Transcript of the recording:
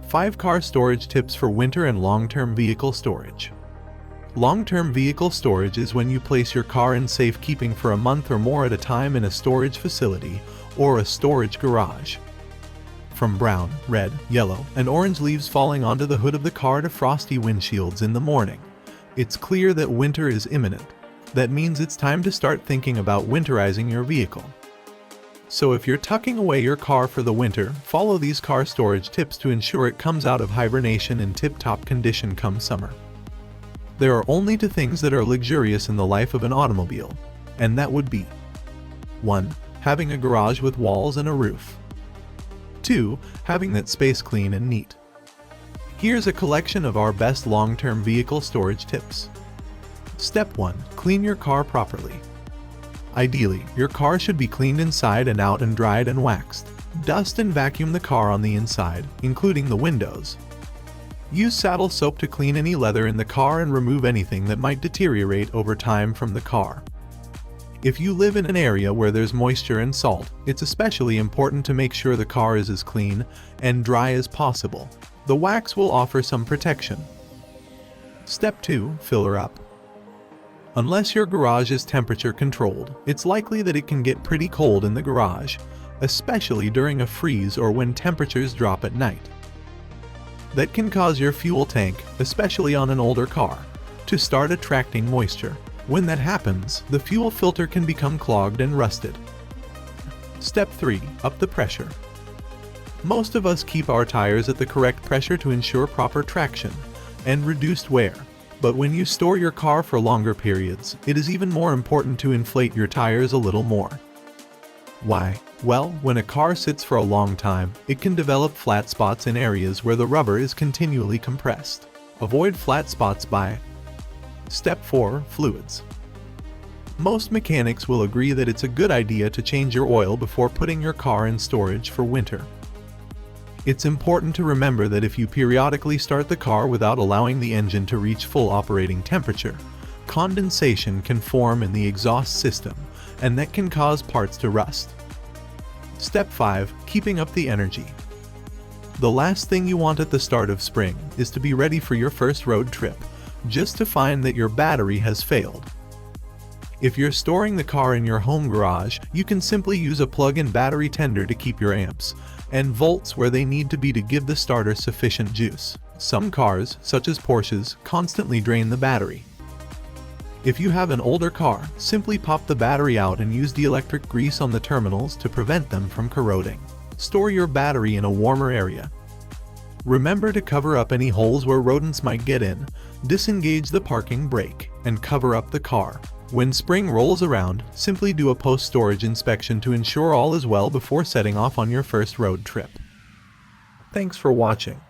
5 car storage tips for winter and long-term vehicle storage. Long-term vehicle storage is when you place your car in safekeeping for a month or more at a time in a storage facility or a storage garage. From brown, red, yellow, and orange leaves falling onto the hood of the car to frosty windshields in the morning, it's clear that winter is imminent. That means it's time to start thinking about winterizing your vehicle. So if you're tucking away your car for the winter, follow these car storage tips to ensure it comes out of hibernation in tip-top condition come summer. There are only 2 things that are luxurious in the life of an automobile, and that would be 1. Having a garage with walls and a roof. 2. Having that space clean and neat. Here's a collection of our best long-term vehicle storage tips. Step 1. Clean your car properly. Ideally, your car should be cleaned inside and out and dried and waxed. Dust and vacuum the car on the inside, including the windows. Use saddle soap to clean any leather in the car and remove anything that might deteriorate over time from the car. If you live in an area where there's moisture and salt, it's especially important to make sure the car is as clean and dry as possible. The wax will offer some protection. Step 2. Fill her up. Unless your garage is temperature controlled, it's likely that it can get pretty cold in the garage, especially during a freeze or when temperatures drop at night. That can cause your fuel tank, especially on an older car, to start attracting moisture. When that happens, the fuel filter can become clogged and rusted. Step 3. Up the pressure. Most of us keep our tires at the correct pressure to ensure proper traction and reduced wear. But when you store your car for longer periods, it is even more important to inflate your tires a little more. Why? Well, when a car sits for a long time, it can develop flat spots in areas where the rubber is continually compressed. Avoid flat spots by Step 4. Fluids. Most mechanics will agree that it's a good idea to change your oil before putting your car in storage for winter. It's important to remember that if you periodically start the car without allowing the engine to reach full operating temperature, condensation can form in the exhaust system, and that can cause parts to rust. Step 5. Keeping up the energy. The last thing you want at the start of spring is to be ready for your first road trip, just to find that your battery has failed. If you're storing the car in your home garage, you can simply use a plug-in battery tender to keep your amps and volts where they need to be to give the starter sufficient juice. Some cars, such as Porsches, constantly drain the battery. If you have an older car, simply pop the battery out and use the electric grease on the terminals to prevent them from corroding. Store your battery in a warmer area. Remember to cover up any holes where rodents might get in, disengage the parking brake, and cover up the car. When spring rolls around, simply do a post-storage inspection to ensure all is well before setting off on your first road trip. Thanks for watching.